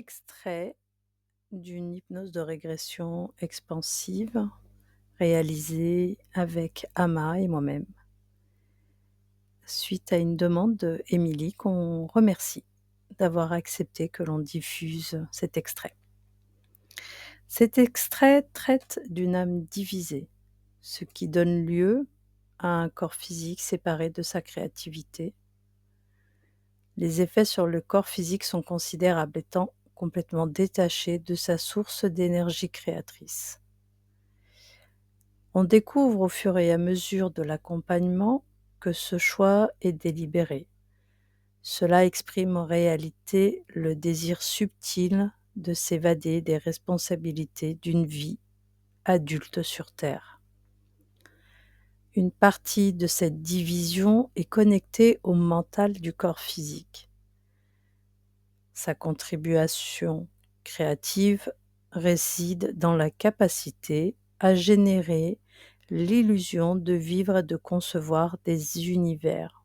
extrait d'une hypnose de régression expansive réalisée avec Ama et moi-même, suite à une demande de Émilie qu'on remercie d'avoir accepté que l'on diffuse cet extrait. Cet extrait traite d'une âme divisée, ce qui donne lieu à un corps physique séparé de sa créativité. Les effets sur le corps physique sont considérables étant complètement détaché de sa source d'énergie créatrice. On découvre au fur et à mesure de l'accompagnement que ce choix est délibéré. Cela exprime en réalité le désir subtil de s'évader des responsabilités d'une vie adulte sur Terre. Une partie de cette division est connectée au mental du corps physique. Sa contribution créative réside dans la capacité à générer l'illusion de vivre et de concevoir des univers.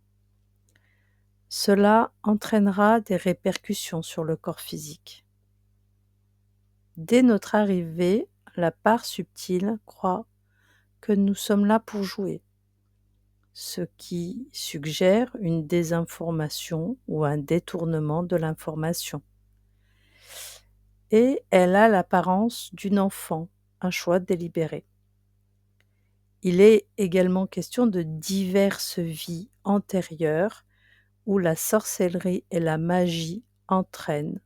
Cela entraînera des répercussions sur le corps physique. Dès notre arrivée, la part subtile croit que nous sommes là pour jouer, ce qui suggère une désinformation ou un détournement de l'information. Et elle a l'apparence d'une enfant, un choix délibéré. Il est également question de diverses vies antérieures où la sorcellerie et la magie entraînent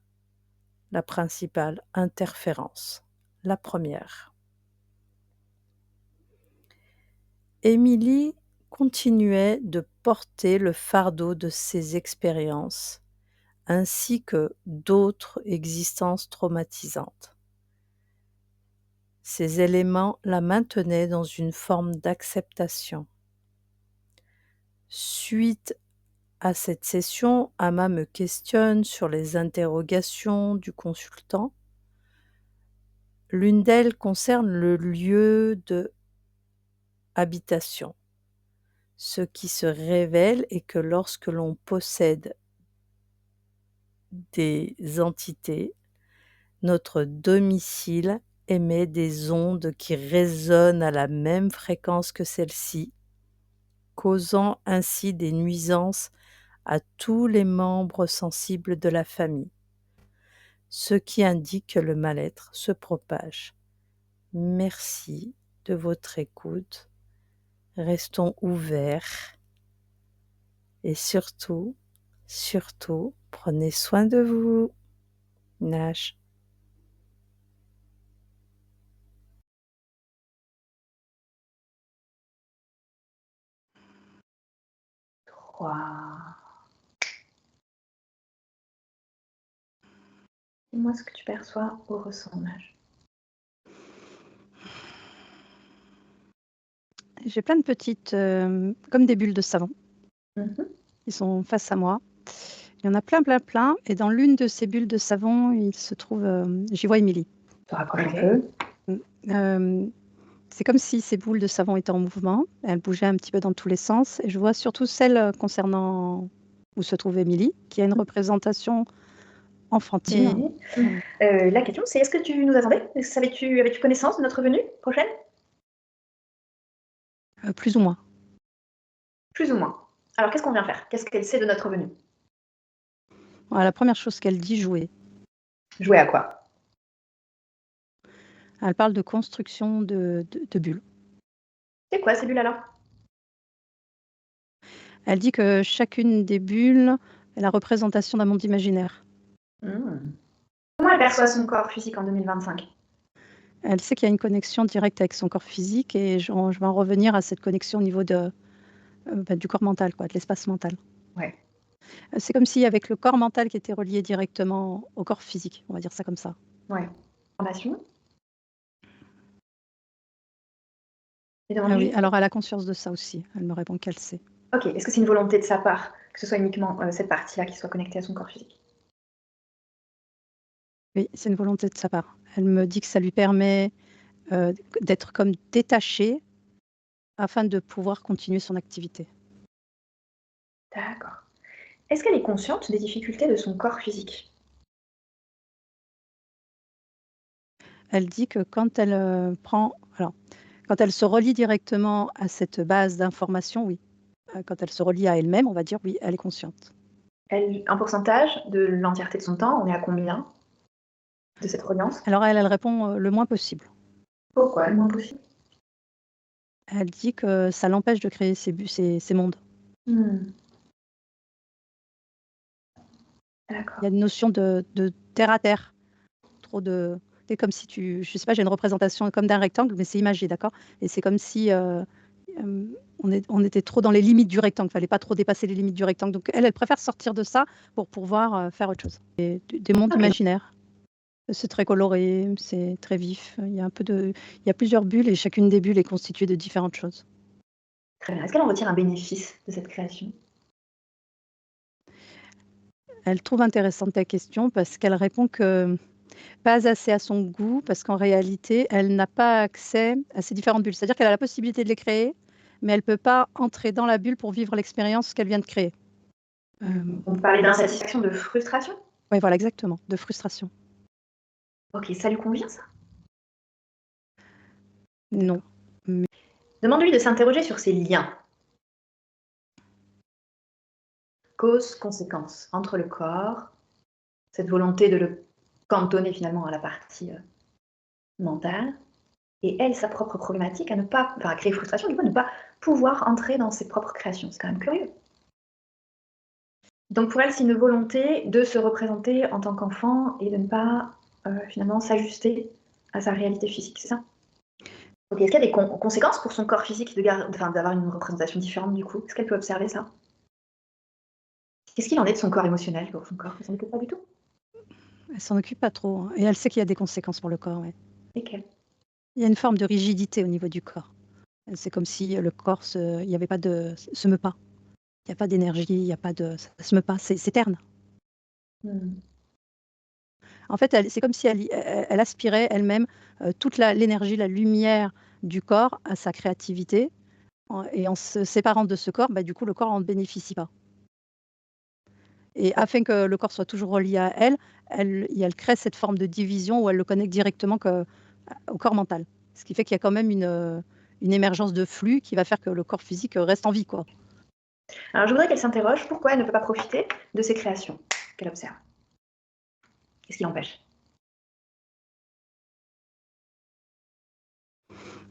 la principale interférence. La première. Émilie continuait de porter le fardeau de ses expériences, ainsi que d'autres existences traumatisantes. Ces éléments la maintenaient dans une forme d'acceptation. Suite à cette session, Ama me questionne sur les interrogations du consultant. L'une d'elles concerne le lieu de habitation. Ce qui se révèle est que lorsque l'on possède des entités, notre domicile émet des ondes qui résonnent à la même fréquence que celles-ci, causant ainsi des nuisances à tous les membres sensibles de la famille, ce qui indique que le mal-être se propage. Merci de votre écoute. Restons ouverts et surtout, prenez soin de vous. Nash. Waouh. Dis-moi ce que tu perçois au ressemblement. J'ai plein de petites, comme des bulles de savon. Mhm. Ils sont face à moi. Il y en a plein, plein, plein. Et dans l'une de ces bulles de savon, il se trouve, j'y vois Émilie. Tu rapproches un peu. C'est comme si ces boules de savon étaient en mouvement. Elles bougeaient un petit peu dans tous les sens. Et je vois surtout celle concernant où se trouve Émilie, qui a une représentation enfantine. La question, c'est est-ce que tu nous attendais? Avais-tu connaissance de notre venue prochaine? Plus ou moins. Plus ou moins. Alors, qu'est-ce qu'on vient faire? Qu'est-ce qu'elle sait de notre venue? Voilà, la première chose qu'elle dit, jouer. Jouer à quoi? Elle parle de construction de bulles. C'est quoi ces bulles alors? Elle dit que chacune des bulles est la représentation d'un monde imaginaire. Comment elle perçoit son corps physique en 2025? Elle sait qu'il y a une connexion directe avec son corps physique et je vais en revenir à cette connexion au niveau de, du corps mental, quoi, de l'espace mental. Ouais. C'est comme si avec le corps mental qui était relié directement au corps physique, on va dire ça comme ça. Ouais. Formation? Ah oui, alors elle a conscience de ça aussi. Elle me répond qu'elle sait. Ok, est-ce que c'est une volonté de sa part que ce soit uniquement cette partie-là qui soit connectée à son corps physique? Oui, c'est une volonté de sa part. Elle me dit que ça lui permet d'être comme détachée afin de pouvoir continuer son activité. D'accord. Est-ce qu'elle est consciente des difficultés de son corps physique? elle dit que quand elle quand elle se relie directement à cette base d'informations, oui. Quand elle se relie à elle-même, on va dire oui, elle est consciente. Un pourcentage de l'entièreté de son temps, on est à combien de cette reliance? Alors elle répond le moins possible. Pourquoi le moins possible? Elle dit que ça l'empêche de créer ces mondes. D'accord. Il y a une notion de terre à terre. Trop de. C'est comme si je sais pas, j'ai une représentation comme d'un rectangle, mais c'est imagé, d'accord? Et c'est comme si on était trop dans les limites du rectangle. Il fallait pas trop dépasser les limites du rectangle. Donc elle préfère sortir de ça pour pouvoir faire autre chose. Et des mondes Ok. imaginaires. C'est très coloré, c'est très vif. Il y a plusieurs bulles et chacune des bulles est constituée de différentes choses. Très bien. Est-ce qu'elle en retire un bénéfice de cette création? Elle trouve intéressante ta question parce qu'elle répond que pas assez à son goût, parce qu'en réalité, elle n'a pas accès à ces différentes bulles. C'est-à-dire qu'elle a la possibilité de les créer, mais elle ne peut pas entrer dans la bulle pour vivre l'expérience qu'elle vient de créer. On parlait d'insatisfaction, de frustration? Oui, voilà, exactement, de frustration. Ok, ça lui convient, ça? Non. Demande-lui de s'interroger sur ses liens. Cause-conséquence entre le corps, cette volonté de le cantonner finalement à la partie mentale, et elle, sa propre problématique à ne pas, enfin, à créer frustration, du coup, à ne pas pouvoir entrer dans ses propres créations. C'est quand même curieux. Donc pour elle, c'est une volonté de se représenter en tant qu'enfant et de ne pas finalement s'ajuster à sa réalité physique, c'est ça? Ok, est-ce qu'il y a des conséquences pour son corps physique d'avoir une représentation différente du coup? Est-ce qu'elle peut observer ça? Qu'est-ce qu'il en est de son corps émotionnel pour son corps? Elle s'en occupe pas du tout? Elle s'en occupe pas trop, hein. Et elle sait qu'il y a des conséquences pour le corps. Ouais. Lesquelles? Il y a une forme de rigidité au niveau du corps. C'est comme si le corps il y avait pas se meut pas. Il n'y a pas d'énergie, il y a pas de, ça se meut pas. C'est terne. En fait, c'est comme si elle aspirait elle-même toute l'énergie, la lumière du corps à sa créativité. Et en se séparant de ce corps, bah, du coup, le corps n'en bénéficie pas. Et afin que le corps soit toujours relié à elle crée cette forme de division où elle le connecte directement au corps mental. Ce qui fait qu'il y a quand même une émergence de flux qui va faire que le corps physique reste en vie, quoi. Alors je voudrais qu'elle s'interroge pourquoi elle ne peut pas profiter de ses créations qu'elle observe. Qu'est-ce qui l'empêche?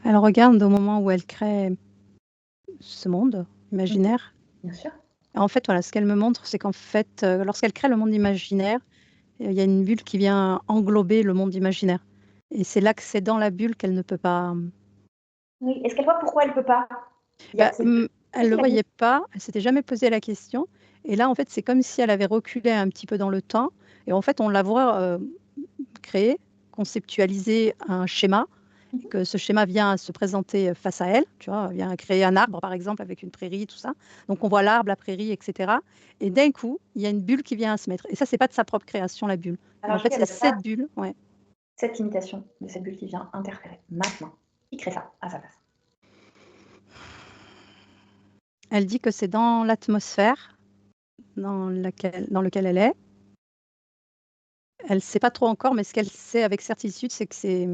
Elle regarde au moment où elle crée ce monde imaginaire. Bien sûr. En fait, voilà, ce qu'elle me montre, c'est qu'en fait, lorsqu'elle crée le monde imaginaire, il y a une bulle qui vient englober le monde imaginaire. Et c'est là que c'est dans la bulle qu'elle ne peut pas. Oui, est-ce qu'elle voit pourquoi elle ne peut pas y Bah, accéder? elle ne le voyait pas, elle s'était jamais posé la question. Et là, en fait, c'est comme si elle avait reculé un petit peu dans le temps. Et en fait, on la voit créer, conceptualiser un schéma, que ce schéma vient se présenter face à elle, tu vois, vient créer un arbre, par exemple, avec une prairie, tout ça. Donc, on voit l'arbre, la prairie, etc. Et d'un coup, il y a une bulle qui vient à se mettre. Et ça, c'est pas de sa propre création, la bulle. Mais Alors en je fait, dis c'est avec ça, cette bulle, ouais. cette imitation de cette bulle qui vient interférer maintenant. Qui crée ça à sa place? Elle dit que c'est dans l'atmosphère dans lequel elle est. Elle ne sait pas trop encore, mais ce qu'elle sait avec certitude, c'est que c'est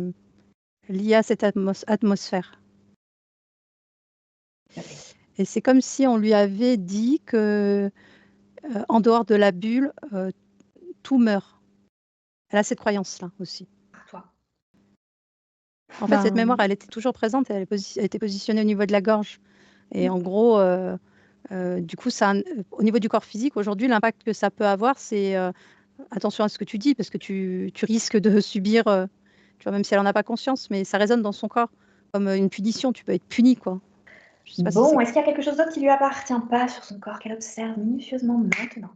lié à cette atmosphère. Okay. Et c'est comme si on lui avait dit que, en dehors de la bulle, tout meurt. Elle a cette croyance-là aussi. Pour toi. En fait, cette mémoire, elle était toujours présente, elle était positionnée au niveau de la gorge. Et en gros, du coup, au niveau du corps physique, aujourd'hui, l'impact que ça peut avoir, c'est attention à ce que tu dis, parce que tu risques de subir, tu vois, même si elle n'en a pas conscience, mais ça résonne dans son corps comme une punition. Tu peux être puni, quoi. Je sais pas si Bon, est-ce qu'il y a quelque chose d'autre qui lui appartient pas sur son corps qu'elle observe minutieusement maintenant?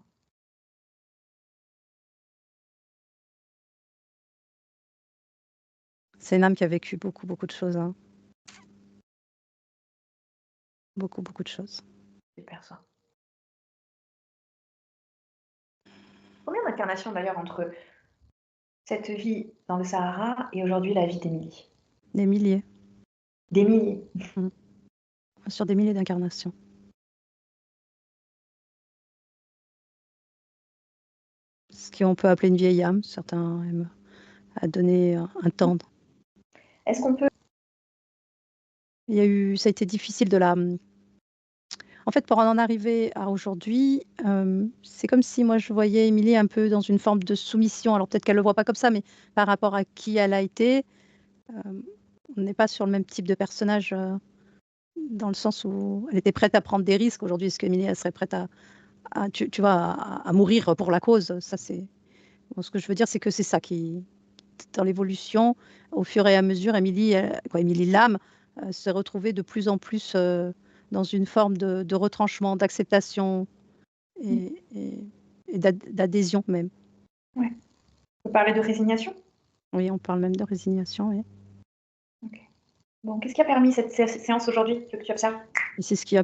c'est une âme qui a vécu beaucoup, beaucoup de choses. Hein. Beaucoup, beaucoup de choses. Super ça. Combien d'incarnations d'ailleurs entre cette vie dans le Sahara et aujourd'hui la vie d'Émilie? Des milliers. Des milliers. Sur des milliers d'incarnations. Ce qu'on peut appeler une vieille âme. Certains aiment à donner un temps Est-ce qu'on peut... Ça a été difficile de la... En fait, pour en arriver à aujourd'hui, c'est comme si moi je voyais Émilie un peu dans une forme de soumission. Alors peut-être qu'elle ne le voit pas comme ça, mais par rapport à qui elle a été, euh, on n'est pas sur le même type de personnage dans le sens où elle était prête à prendre des risques. Aujourd'hui, est-ce qu'Émilie, elle serait prête tu vois, à mourir pour la cause? Ça, c'est... Bon, ce que je veux dire, c'est que c'est ça qui, dans l'évolution, au fur et à mesure, Émilie l'âme, se retrouvait de plus en plus dans une forme de retranchement, d'acceptation et d'adhésion même. Ouais. On peut parler de résignation? Oui, on parle même de résignation. Oui. Ok. Bon, qu'est-ce qui a permis cette séance aujourd'hui que tu observes? Et c'est ce qui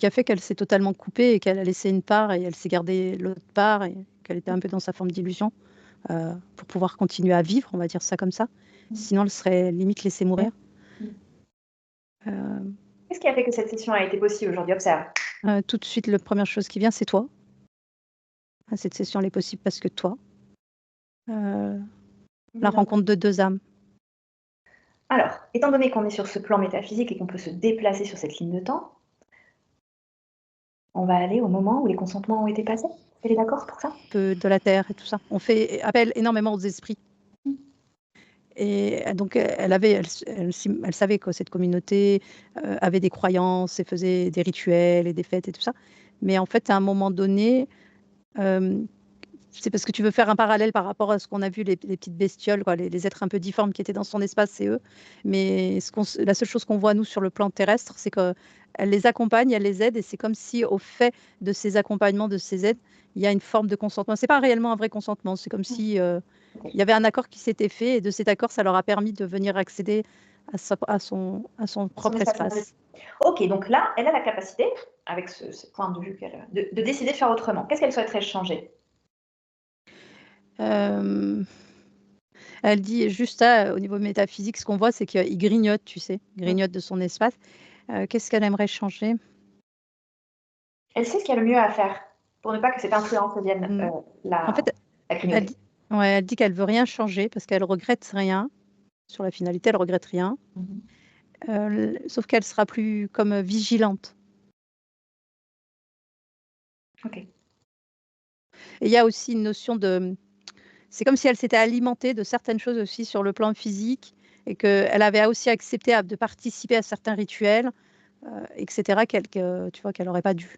a fait qu'elle s'est totalement coupée et qu'elle a laissé une part et elle s'est gardée l'autre part et qu'elle était un peu dans sa forme d'illusion pour pouvoir continuer à vivre, on va dire ça comme ça. Sinon, elle serait limite laissée mourir. Euh, Qu'est-ce qui a fait que cette session a été possible aujourd'hui? Observe. Tout de suite, la première chose qui vient, c'est toi. Cette session, elle est possible parce que toi. La rencontre de deux âmes. Alors, étant donné qu'on est sur ce plan métaphysique et qu'on peut se déplacer sur cette ligne de temps, on va aller au moment où les consentements ont été passés. Elle est d'accord pour ça? Peu de la terre et tout ça. On fait appel énormément aux esprits. Et donc, elle savait que cette communauté avait des croyances et faisait des rituels et des fêtes et tout ça. Mais en fait, à un moment donné, c'est parce que tu veux faire un parallèle par rapport à ce qu'on a vu, les petites bestioles, quoi, les êtres un peu difformes qui étaient dans son espace, c'est eux. Mais la seule chose qu'on voit, nous, sur le plan terrestre, c'est qu'elle les accompagne, elle les aide, et c'est comme si, au fait de ces accompagnements, de ces aides, il y a une forme de consentement. C'est pas réellement un vrai consentement, c'est comme si il y avait un accord qui s'était fait, et de cet accord, ça leur a permis de venir accéder à son propre espace. Ok, donc là, elle a la capacité, avec ce point de vue de décider de faire autrement. Qu'est-ce qu'elle souhaiterait changer? Elle dit juste au niveau métaphysique, ce qu'on voit, c'est qu'il grignote, tu sais, grignote de son espace. Qu'est-ce qu'elle aimerait changer? Elle sait ce qu'il y a le mieux à faire pour ne pas que cette influence devienne En fait, la grignoter. elle dit qu'elle veut rien changer parce qu'elle regrette rien. Sur la finalité, elle regrette rien. Sauf qu'elle sera plus comme vigilante. Ok. Et il y a aussi une notion de... C'est comme si elle s'était alimentée de certaines choses aussi sur le plan physique et qu'elle avait aussi accepté de participer à certains rituels, etc., tu vois, qu'elle n'aurait pas dû.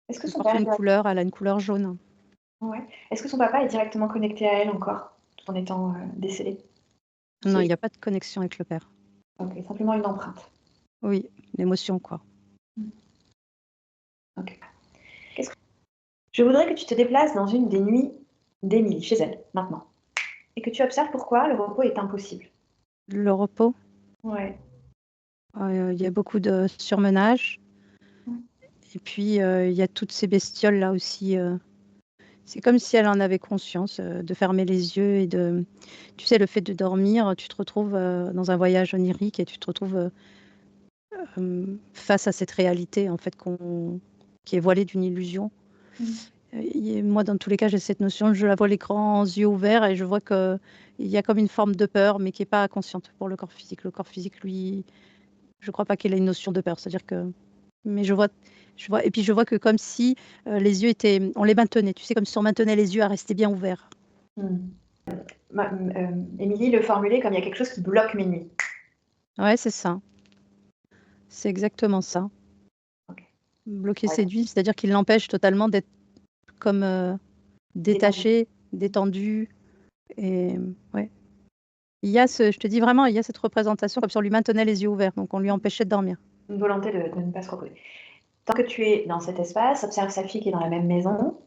Est-ce que Elle son porte père une couleur, elle a une couleur jaune. Ouais. Est-ce que son papa est directement connecté à elle encore, tout en étant décédé? Non, il n'y a pas de connexion avec le père. Ok, simplement une empreinte. Oui, l'émotion, quoi. Ok. Je voudrais que tu te déplaces dans une des nuits d'Émilie, chez elle, maintenant, et que tu observes pourquoi le repos est impossible. Le repos, Ouais. il y a beaucoup de surmenage. Et puis, il y a toutes ces bestioles là aussi. C'est comme si elle en avait conscience, de fermer les yeux et de... Tu sais, le fait de dormir, tu te retrouves dans un voyage onirique et tu te retrouves face à cette réalité, en fait, qui est voilée d'une illusion. Et moi, dans tous les cas, j'ai cette notion, je la vois les grands yeux ouverts et je vois qu'il y a comme une forme de peur, mais qui n'est pas consciente pour le corps physique. Le corps physique, lui, je ne crois pas qu'il ait une notion de peur. C'est-à-dire que... Mais et puis je vois que comme si les yeux étaient, on les maintenait, tu sais, comme si on maintenait les yeux à rester bien ouverts. Émilie le formulait comme il y a quelque chose qui bloque mes nuits. Ouais, c'est ça. C'est exactement ça. Okay. Bloquer ses nuits, c'est-à-dire qu'il l'empêche totalement d'être comme détaché, détendu. Et ouais. Je te dis vraiment, il y a cette représentation comme si on lui maintenait les yeux ouverts, donc on lui empêchait de dormir. Une volonté de ne pas se reposer. Tant que tu es dans cet espace, observe sa fille qui est dans la même maison.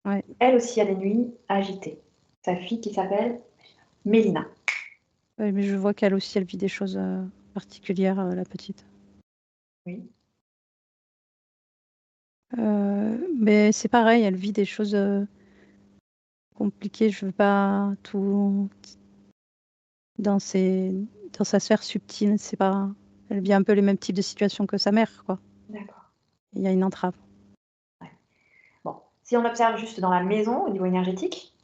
Ouais. Elle aussi a des nuits agitées. Sa fille qui s'appelle Mélina. Ouais, mais je vois qu'elle aussi, elle vit des choses particulières, la petite. Oui. Mais c'est pareil, elle vit des choses compliquées. Je veux pas tout dans sa sphère subtile. C'est pas, elle vit un peu les mêmes types de situations que sa mère, quoi. D'accord. Il y a une entrave. Ouais. Bon, si on observe juste dans la maison au niveau énergétique.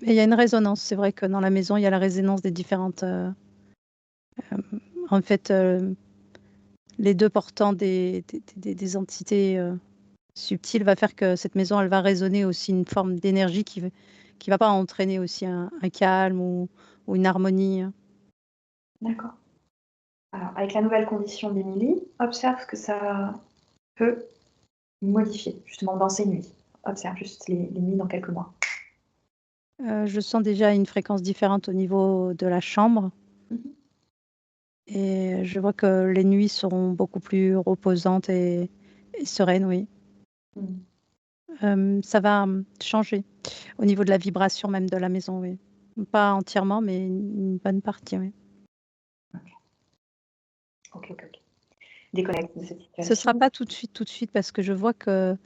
Et il y a une résonance. C'est vrai que dans la maison, il y a la résonance des différentes... en fait, les deux portants des entités subtiles va faire que cette maison, elle va résonner aussi une forme d'énergie qui va pas entraîner aussi un calme ou une harmonie. D'accord. Alors, avec la nouvelle condition d'Émilie, observe ce que ça peut modifier, justement, dans ces nuits. Observe juste les nuits dans quelques mois. Je sens déjà une fréquence différente au niveau de la chambre. Mhm. Et je vois que les nuits seront beaucoup plus reposantes et sereines, oui. Ça va changer au niveau de la vibration même de la maison, oui. Pas entièrement, mais une bonne partie, oui. Ok. Déconnecte de cette Ce situation. sera pas tout de suite, parce que je vois que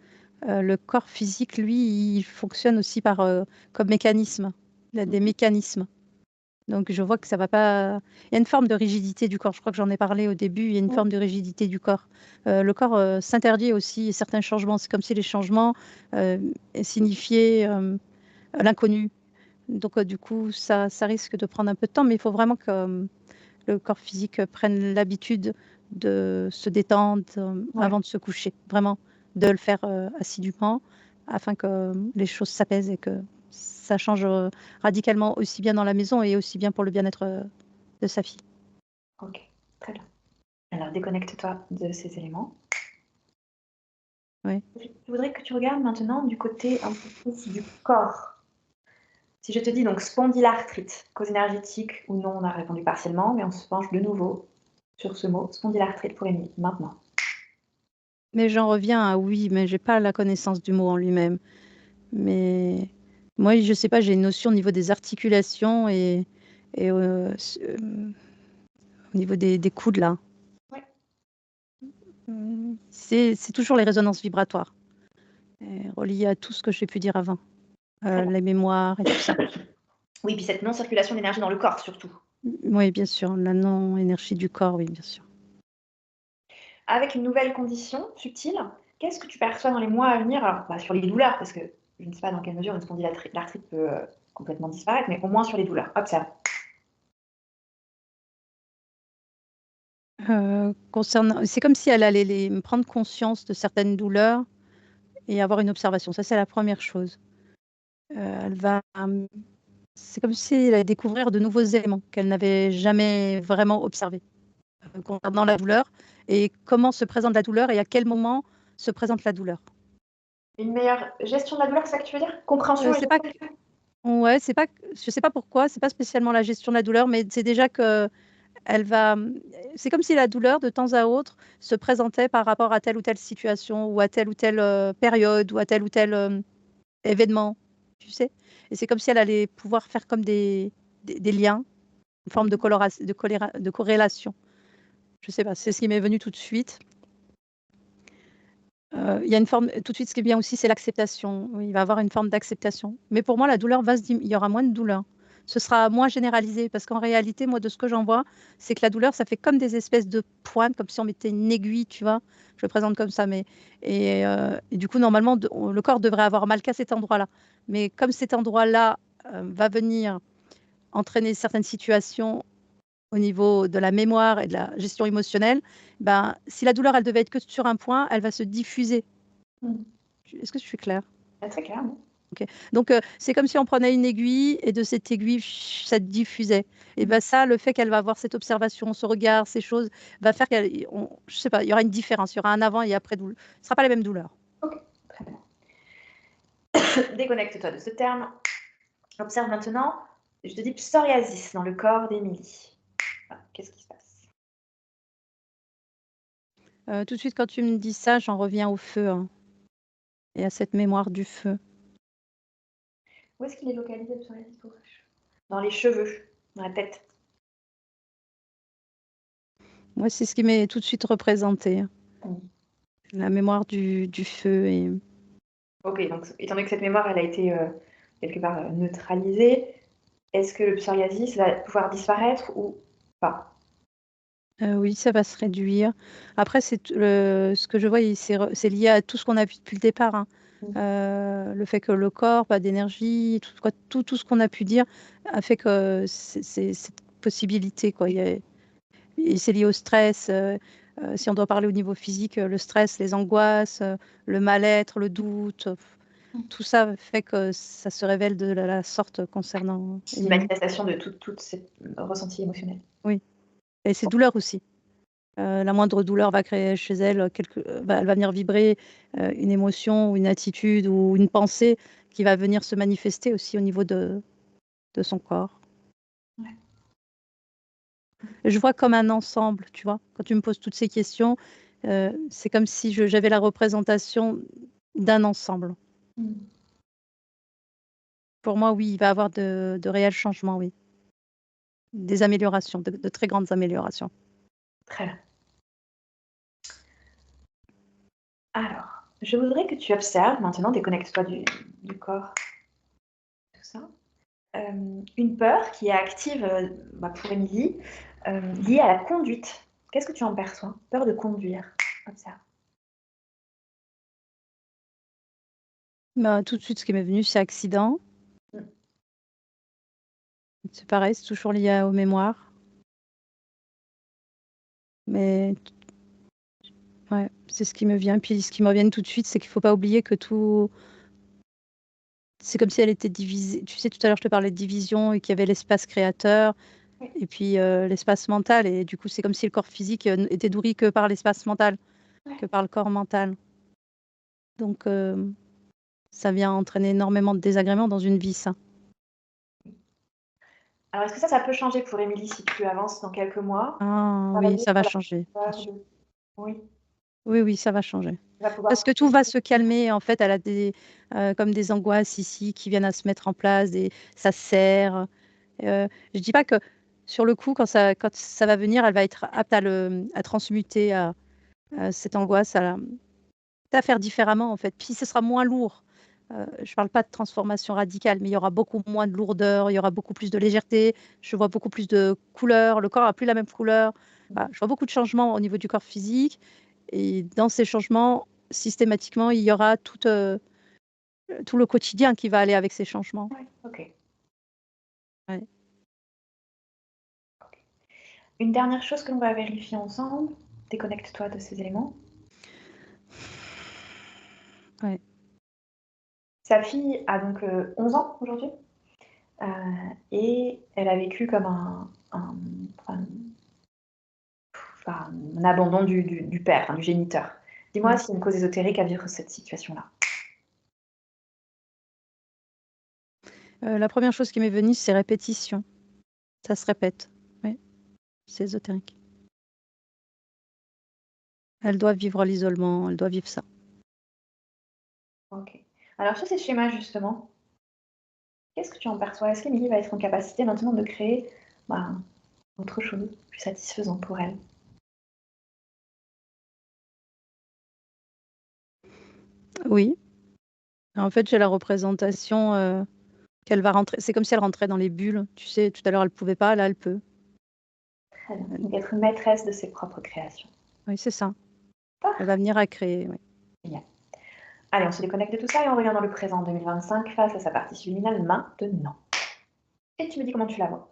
le corps physique, lui, il fonctionne aussi comme mécanisme. Il a des mécanismes. Donc je vois que ça va pas. Il y a une forme de rigidité du corps. Je crois que j'en ai parlé au début. Il y a une forme de rigidité du corps. Le corps s'interdit aussi certains changements. C'est comme si les changements signifiaient l'inconnu. Donc du coup, ça risque de prendre un peu de temps, mais il faut vraiment que le corps physique prenne l'habitude de se détendre Ouais. avant de se coucher. Vraiment, de le faire assidûment afin que les choses s'apaisent et que ça change radicalement aussi bien dans la maison et aussi bien pour le bien-être de sa fille. Ok, très bien. Alors, déconnecte-toi de ces éléments. Oui. Je voudrais que tu regardes maintenant du côté un peu plus du corps. Si je te dis donc spondylarthrite, cause énergétique ou non, on a répondu partiellement, mais on se penche de nouveau sur ce mot, spondylarthrite pour Émilie, maintenant. Mais j'en reviens à oui, mais j'ai pas la connaissance du mot en lui-même. Mais moi, je sais pas, j'ai une notion au niveau des articulations et au niveau des coudes là. Ouais. C'est toujours les résonances vibratoires, reliées à tout ce que j'ai pu dire avant, les mémoires et tout ça. Oui, puis cette non-circulation d'énergie dans le corps surtout. Oui, bien sûr, la non-énergie du corps, oui, bien sûr. Avec une nouvelle condition subtile, qu'est-ce que tu perçois dans les mois à venir? Alors, sur les douleurs, parce que je ne sais pas dans quelle mesure une spondylarthrite peut complètement disparaître, mais au moins sur les douleurs. Observe. C'est comme si elle allait prendre conscience de certaines douleurs et avoir une observation. Ça, c'est la première chose. C'est comme si elle allait découvrir de nouveaux éléments qu'elle n'avait jamais vraiment observés concernant la douleur et comment se présente la douleur et à quel moment se présente la douleur. Une meilleure gestion de la douleur, c'est ça que tu veux dire? Compréhension et C'est pas, ouais, je sais pas pourquoi, c'est pas spécialement la gestion de la douleur, mais c'est déjà que elle va, c'est comme si la douleur, de temps à autre, se présentait par rapport à telle ou telle situation, ou à telle ou telle période, ou à tel ou tel événement, tu sais. Et c'est comme si elle allait pouvoir faire comme des liens, une forme de corrélation. Je sais pas, c'est ce qui m'est venu tout de suite. Il y a une forme, tout de suite, ce qui est bien aussi, c'est l'acceptation. Oui, il va y avoir une forme d'acceptation. Mais pour moi, la douleur il y aura moins de douleur. Ce sera moins généralisé parce qu'en réalité, moi, de ce que j'en vois, c'est que la douleur, ça fait comme des espèces de pointes, comme si on mettait une aiguille, tu vois. Je le présente comme ça, et du coup, normalement, le corps devrait avoir mal qu'à cet endroit-là. Mais comme cet endroit-là va venir entraîner certaines situations au niveau de la mémoire et de la gestion émotionnelle, ben, si la douleur, elle devait être que sur un point, elle va se diffuser. Est-ce que je suis claire? Très clair, non? Ok. Donc, c'est comme si on prenait une aiguille et de cette aiguille, ça diffusait. Et ben ça, le fait qu'elle va avoir cette observation, ce regard, ces choses, va faire je sais pas, il y aura une différence, il y aura un avant et après douleur. Ce ne sera pas la même douleur. Ok, très bien. Déconnecte-toi de ce terme. Observe maintenant, je te dis psoriasis dans le corps d'Émilie. Qu'est-ce qui se passe? Tout de suite, quand tu me dis ça, j'en reviens au feu, hein, et à cette mémoire du feu. Où est-ce qu'il est localisé le psoriasis pour Dans les cheveux, dans la tête. Moi, c'est ce qui m'est tout de suite représenté, hein. La mémoire du feu. Ok, donc étant donné que cette mémoire, elle a été quelque part neutralisée, est-ce que le psoriasis va pouvoir disparaître ou pas? Oui, ça va se réduire. Après, ce que je vois, c'est lié à tout ce qu'on a vu depuis le départ, hein. Le fait que le corps, pas d'énergie, tout, quoi, tout ce qu'on a pu dire a fait que c'est cette possibilité, quoi. Et c'est lié au stress. Si on doit parler au niveau physique, le stress, les angoisses, le mal-être, le doute, tout ça fait que ça se révèle de la sorte concernant C'est une Émilie. manifestation de toutes ces ressentis émotionnels. Oui. Et ses douleurs aussi. La moindre douleur va créer chez elle elle va venir vibrer une émotion ou une attitude ou une pensée qui va venir se manifester aussi au niveau de son corps. Ouais. Et je vois comme un ensemble, tu vois. Quand tu me poses toutes ces questions, c'est comme si j'avais la représentation d'un ensemble. Pour moi, oui, il va y avoir de réels changements, oui. Des améliorations, de très grandes améliorations. Très bien. Alors, je voudrais que tu observes maintenant, déconnecte-toi du corps, tout ça. Une peur qui est active pour Émilie, liée à la conduite. Qu'est-ce que tu en perçois? Peur de conduire. Observe. Bah, tout de suite, ce qui m'est venu, c'est accident. Mm. C'est pareil, c'est toujours lié aux mémoires. Mais ouais, c'est ce qui me vient. Puis ce qui me revient tout de suite, c'est qu'il ne faut pas oublier que tout. C'est comme si elle était divisée. Tu sais, tout à l'heure, je te parlais de division et qu'il y avait l'espace créateur Oui. et puis l'espace mental. Et du coup, c'est comme si le corps physique était nourri que par l'espace mental, Ouais. que par le corps mental. Donc, ça vient entraîner énormément de désagréments dans une vie, ça. Alors, est-ce que ça peut changer pour Émilie si tu avances dans quelques mois? Ah oui, Travailler ça va sur la changer, bien peur sûr. de... Oui, Oui, oui, ça va changer. tu vas pouvoir... Parce que tout va se calmer. En fait, elle a comme des angoisses ici qui viennent à se mettre en place, ça serre. Je dis pas que sur le coup, quand ça va venir, elle va être apte à transmuter cette angoisse, à faire différemment en fait. Puis ce sera moins lourd. Je parle pas de transformation radicale, mais il y aura beaucoup moins de lourdeur, il y aura beaucoup plus de légèreté. Je vois beaucoup plus de couleurs. Le corps a plus la même couleur. Voilà, je vois beaucoup de changements au niveau du corps physique. Et dans ces changements, systématiquement, il y aura tout le quotidien qui va aller avec ces changements. Ouais, ok. Ouais. Une dernière chose que l'on va vérifier ensemble. Déconnecte-toi de ces éléments. Ouais. Sa fille a donc 11 ans aujourd'hui et elle a vécu comme un abandon du père, enfin, du géniteur. Dis-moi Mm. s'il y a une cause ésotérique à vivre cette situation-là. La première chose qui m'est venue, c'est répétition. Ça se répète. Oui, c'est ésotérique. Elle doit vivre l'isolement, elle doit vivre ça. Ok. Alors sur ces schémas justement, qu'est-ce que tu en perçois? Est-ce qu'Émilie va être en capacité maintenant de créer autre chose, plus satisfaisant pour elle? Oui. En fait, j'ai la représentation qu'elle va rentrer. C'est comme si elle rentrait dans les bulles. Tu sais, tout à l'heure, elle pouvait pas, là, elle peut. Très bien. Donc être maîtresse de ses propres créations. Oui, c'est ça. Ah, Elle va venir à créer. Oui. génial. Allez, on se déconnecte de tout ça et on revient dans le présent 2025 face à sa partie subliminale maintenant. Et tu me dis comment tu la vois.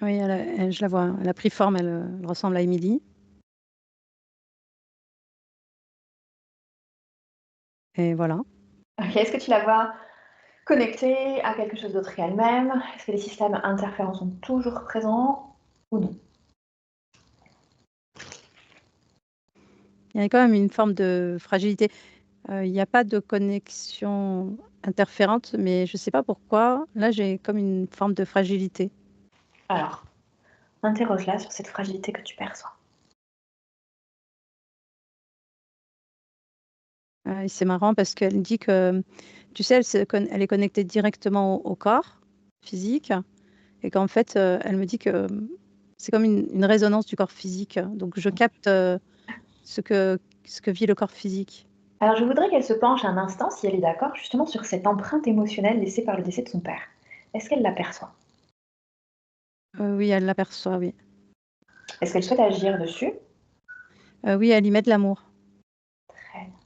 Oui, je la vois. Elle a pris forme, elle ressemble à Émilie. Et voilà. Ok, est-ce que tu la vois connectée à quelque chose d'autre qu'elle-même? Est-ce que les systèmes interférents sont toujours présents ou non? Il y a quand même une forme de fragilité. Il n'y a pas de connexion interférente, mais je ne sais pas pourquoi. Là, j'ai comme une forme de fragilité. Alors, interroge-la sur cette fragilité que tu perçois. Et c'est marrant parce qu'elle me dit que, tu sais, elle est connectée directement au corps physique et qu'en fait, elle me dit que c'est comme une résonance du corps physique. Donc, je capte ce que vit le corps physique. Alors, je voudrais qu'elle se penche un instant, si elle est d'accord, justement sur cette empreinte émotionnelle laissée par le décès de son père. Est-ce qu'elle l'aperçoit? Oui, elle l'aperçoit, oui. Est-ce qu'elle souhaite agir dessus? Oui, elle y met de l'amour. Très bien.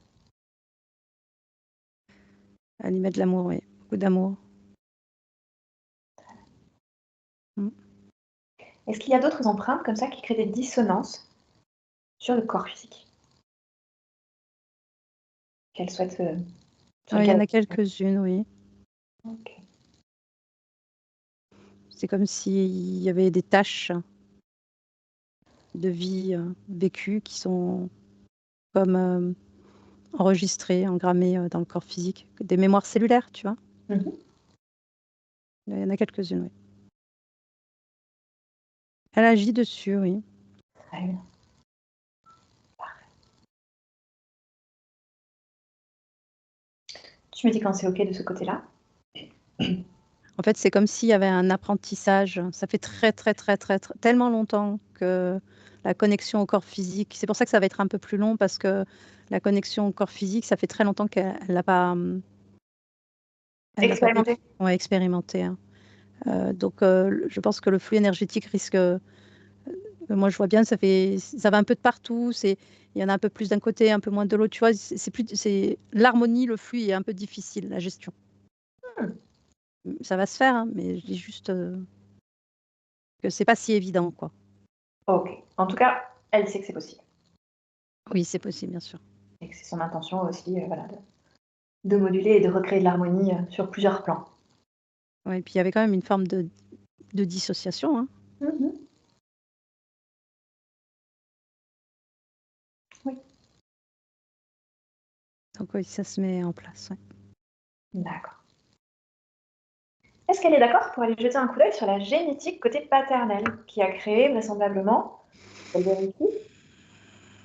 Elle y met de l'amour, oui, beaucoup d'amour. Mmh. Est-ce qu'il y a d'autres empreintes comme ça qui créent des dissonances sur le corps physique? Qu'elle souhaite, sur Il y en lesquelles a quelques-unes, oui. OK. C'est comme s'il y avait des taches de vie, vécues qui sont comme, enregistrées, engrammées, dans le corps physique. Des mémoires cellulaires, tu vois? Mmh. Il y en a quelques-unes, oui. Elle agit dessus, oui. Très bien. Tu me dis quand c'est OK de ce côté-là? En fait, c'est comme s'il y avait un apprentissage. Ça fait tellement longtemps que la connexion au corps physique, c'est pour ça que ça va être un peu plus long parce que la connexion au corps physique, ça fait très longtemps qu'elle l'a pas, elle l'a pas Expérimenter? vécu, ouais, expérimenté, hein. Donc je pense que le flux énergétique risque, moi je vois bien, ça va un peu de partout, il y en a un peu plus d'un côté, un peu moins de l'autre, tu vois? C'est l'harmonie, le flux est un peu difficile, la gestion. Mmh. Ça va se faire, hein, mais je dis juste, que c'est pas si évident, quoi. OK. En tout cas, elle sait que c'est possible Oui, c'est possible, bien sûr. et que c'est son intention aussi, voilà, de moduler et de recréer de l'harmonie, sur plusieurs plans. Ouais, et puis il y avait quand même une forme de dissociation, hein. Mmh. Oui, Donc oui, ça se met en place, ouais. d'accord. Est-ce qu'elle est d'accord pour aller jeter un coup d'œil sur la génétique côté paternel qui a créé vraisemblablement, elle vérifie,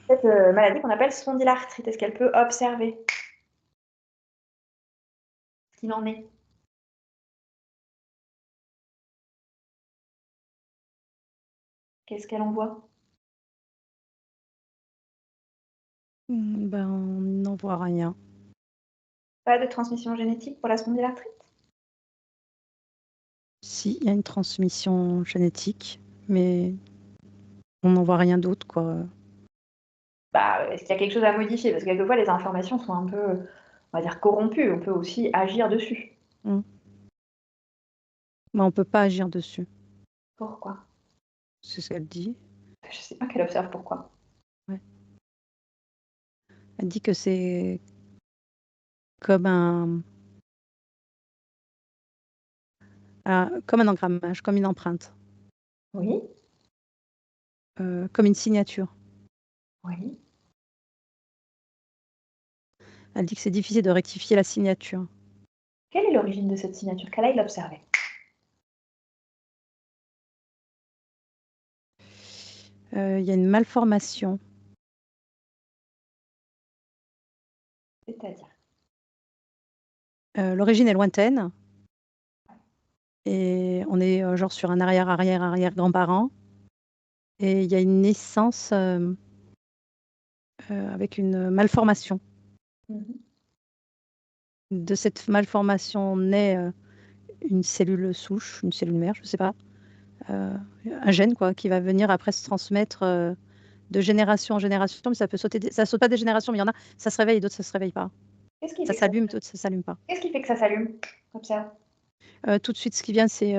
cette, maladie qu'on appelle spondylarthrite? Est-ce qu'elle peut observer ce qu'il en est? Qu'est-ce qu'elle en voit? Ben, on n'en voit rien. Pas de transmission génétique pour la spondylarthrite? Si, il y a une transmission génétique, mais on n'en voit rien d'autre, quoi. Bah, est-ce qu'il y a quelque chose à modifier? Parce que quelquefois les informations sont un peu, on va dire corrompues, on peut aussi agir dessus. Mmh. Mais on peut pas agir dessus. Pourquoi? C'est ce qu'elle dit. Je sais pas, qu'elle observe pourquoi. Ouais. Elle dit que c'est comme comme un engrammage, comme une empreinte, Oui, comme une signature. oui. Elle dit que c'est difficile de rectifier la signature. Quelle est l'origine de cette signature? Qu'elle aille l'observer. Il y a une malformation. C'est-à-dire? L'origine est lointaine et on est, genre sur un arrière-grand-parent et il y a une naissance, avec une malformation. Mmh. De cette malformation naît, une cellule souche, une cellule mère, je ne sais pas, heu, un gène quoi qui va venir après se transmettre, de génération en génération, mais ça saute pas des générations, mais il y en a, ça se réveille et d'autres ça se réveille pas. Qu'est-ce qui Ça fait que ça s'allume, d'autres ça s'allume pas. qu'est-ce qui fait que ça s'allume? Observe. Tout de suite, ce qui vient, c'est,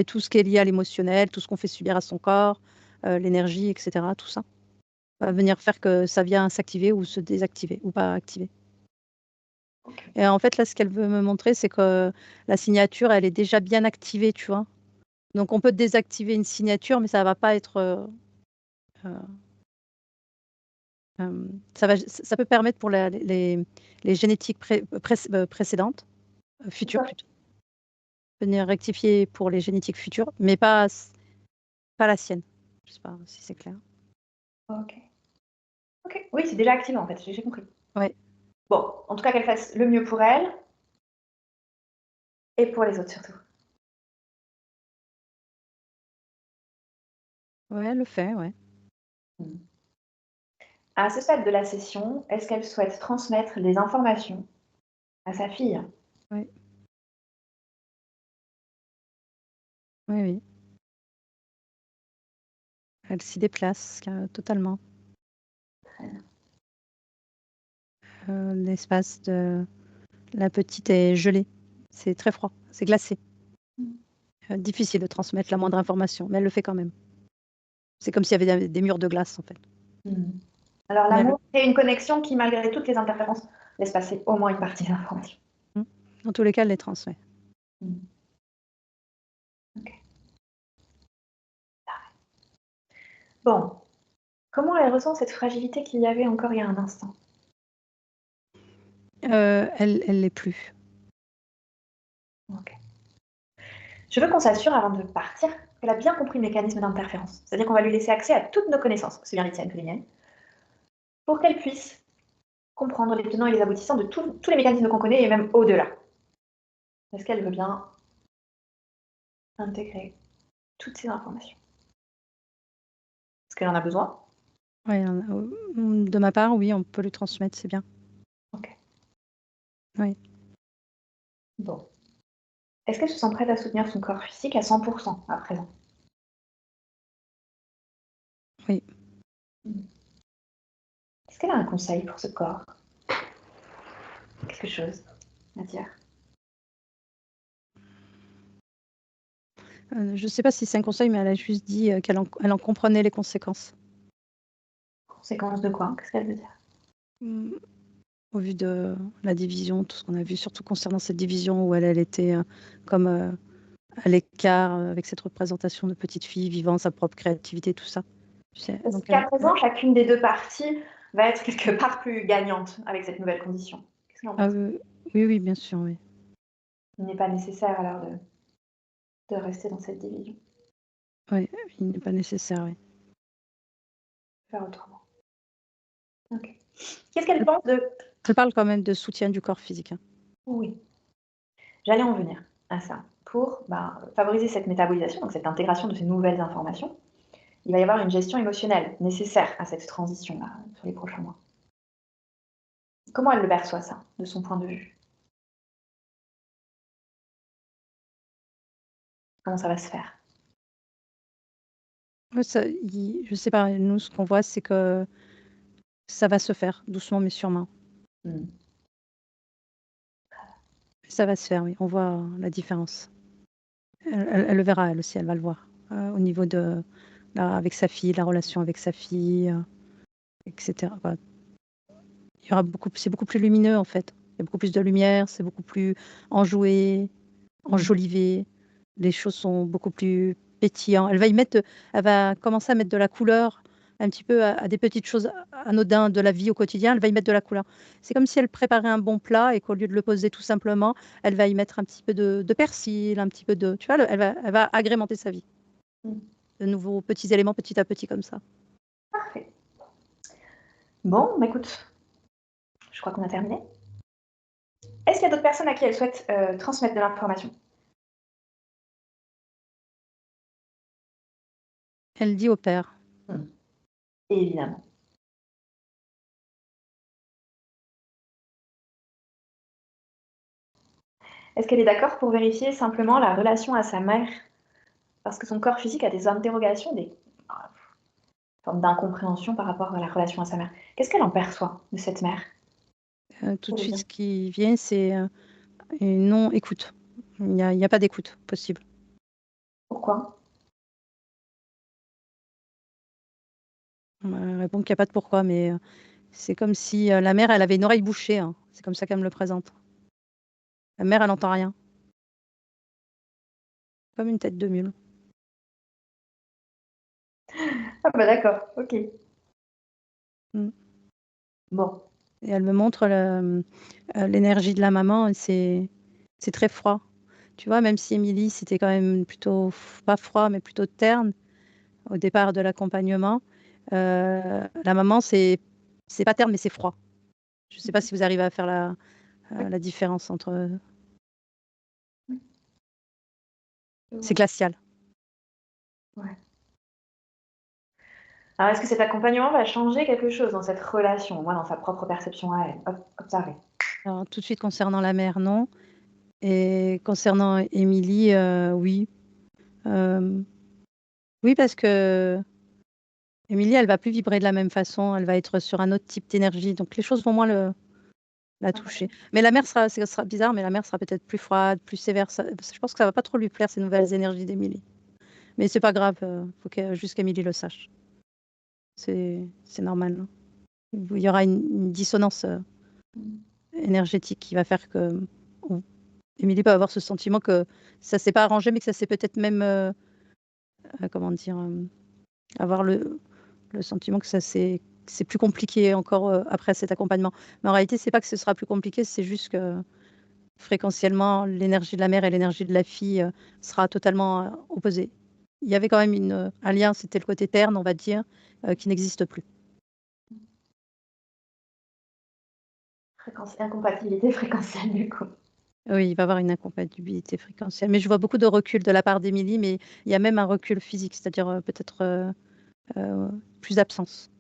tout ce qui est lié à l'émotionnel, tout ce qu'on fait subir à son corps, l'énergie et cetera, tout ça va venir faire que ça vient s'activer ou se désactiver ou pas activer. OK. Et en fait, là, ce qu'elle veut me montrer, c'est que la signature, elle est déjà bien activée, tu vois? Donc on peut désactiver une signature, mais ça va pas être, heu, ça peut permettre pour les génétiques précédentes, futures D'accord. plutôt, venir rectifier pour les génétiques futures, mais pas la sienne. Je sais pas si c'est clair? OK. OK. Oui, c'est déjà activé en fait, j'ai compris. Ouais, Bon, en tout cas qu'elle fasse le mieux pour elle et pour les autres surtout. ouais, elle le fait, ouais. Mmh. À ce stade de la session, est-ce qu'elle souhaite transmettre les informations à sa fille? Ouais, oui, oui. Elle s'y déplace totalement. Très bien. L'espace de la petite est gelé. C'est très froid, c'est glacé. Difficile de transmettre la moindre information, mais elle le fait quand même. C'est comme s'il y avait des murs de glace, en fait. Alors Mais l'amour est une connexion qui, malgré toutes les interférences, laisse passer au moins une partie de l'information. dans tous les cas, elle les transmet. Ok. Bon, comment elle ressent cette fragilité qu'il y avait encore il y a un instant? Elle l'est plus. Ok. Je veux qu'on s'assure avant de partir qu'elle a bien compris le mécanisme d'interférence. C'est-à-dire qu'on va lui laisser accès à toutes nos connaissances, aussi bien les tiennes que les miennes, pour qu'elle puisse comprendre les tenants et les aboutissants de tous les mécanismes qu'on connaît et même au-delà. Est-ce qu'elle veut bien intégrer toutes ces informations? Est-ce qu'elle en a besoin? Ouais, de ma part, oui, on peut lui transmettre, c'est bien. Ok. Oui. Bon. Est-ce qu'elle se sent prête à soutenir son corps physique à 100% à présent? Oui. Est-ce qu'elle a un conseil pour ce corps? Quelque chose à dire? Je ne sais pas si c'est un conseil, mais elle a juste dit qu'elle en comprenait les conséquences. Conséquence de quoi? Qu'est-ce qu'elle veut dire? Au vu de la division, tout ce qu'on a vu, surtout concernant cette division où elle était comme à l'écart avec cette représentation de petite fille vivant sa propre créativité, tout ça. Tu sais, Parce donc qu'à présent, chacune des deux parties va être quelque part plus gagnante avec cette nouvelle condition. Qu'est-ce que l'on pense? oui, bien sûr, oui. Il n'est pas nécessaire alors de rester dans cette division. Oui, il n'est pas nécessaire, oui. Faire autrement. Ok. Qu'est-ce qu'elle pense de... Elle parle quand même de soutien du corps physique. Hein. Oui. J'allais en venir à ça. Pour favoriser cette métabolisation, donc cette intégration de ces nouvelles informations, il va y avoir une gestion émotionnelle nécessaire à cette transition-là sur les prochains mois. Comment elle le perçoit ça, de son point de vue? Comment ça va se faire? Ouais, je sais pas, nous, ce qu'on voit, c'est que ça va se faire, doucement mais sûrement. Ça va se faire, oui. On voit la différence. Elle le verra, elle aussi, elle va le voir. Au niveau de, avec sa fille, la relation avec sa fille, etc. Voilà. C'est beaucoup plus lumineux, en fait. Il y a beaucoup plus de lumière, c'est beaucoup plus enjoué, enjolivé. Les choses sont beaucoup plus pétillantes. Elle va commencer à mettre de la couleur un petit peu à des petites choses anodines de la vie au quotidien. Elle va y mettre de la couleur. C'est comme si elle préparait un bon plat et qu'au lieu de le poser tout simplement, elle va y mettre un petit peu de persil, un petit peu de... Tu vois, elle va agrémenter sa vie. De nouveaux petits éléments petit à petit comme ça. Parfait. Bon, écoute, je crois qu'on a terminé. Est-ce qu'il y a d'autres personnes à qui elle souhaite transmettre de l'information? Elle dit au père. Évidemment. Est-ce qu'elle est d'accord pour vérifier simplement la relation à sa mère? Parce que son corps physique a des interrogations, des formes d'incompréhension par rapport à la relation à sa mère. Qu'est-ce qu'elle en perçoit de cette mère? Tout de suite, ce qui vient, c'est une non-écoute. Il n'y a pas d'écoute possible. Pourquoi? On me répond qu'il n'y a pas de pourquoi, mais c'est comme si la mère, elle avait une oreille bouchée. Hein. C'est comme ça qu'elle me le présente. La mère, elle n'entend rien. Comme une tête de mule. Ah bah d'accord, ok. Bon. Et elle me montre l'énergie de la maman. C'est très froid. Tu vois, même si Émilie, c'était quand même plutôt, pas froid, mais plutôt terne au départ de l'accompagnement, la maman, c'est pas terne, mais c'est froid. Je ne sais pas si vous arrivez à faire la différence entre... C'est glacial. Ouais. Alors, est-ce que cet accompagnement va changer quelque chose dans cette relation, moi, dans sa propre perception à elle? Hop, observez. Alors, tout de suite, concernant la mère, non. Et concernant Émilie, oui. Oui, parce que Émilie, elle va plus vibrer de la même façon, elle va être sur un autre type d'énergie, donc les choses vont moins la toucher. Mais la mère sera, ce sera bizarre, mais la mère sera peut-être plus froide, plus sévère. Je pense que ça va pas trop lui plaire, ces nouvelles énergies d'Émilie. Mais c'est pas grave, faut juste qu'Émilie le sache. C'est normal, hein. Il y aura une dissonance énergétique qui va faire que Émilie peut avoir ce sentiment que ça s'est pas arrangé, mais que ça s'est peut-être même, comment dire, avoir le sentiment que c'est plus compliqué encore après cet accompagnement. Mais en réalité, c'est pas que ce sera plus compliqué, c'est juste que fréquentiellement, l'énergie de la mère et l'énergie de la fille sera totalement opposée. Il y avait quand même un lien, c'était le côté terne, on va dire, qui n'existe plus. Incompatibilité fréquentielle, du coup. Oui, il va y avoir une incompatibilité fréquentielle. Mais je vois beaucoup de recul de la part d'Émilie, mais il y a même un recul physique, c'est-à-dire peut-être plus d'absence.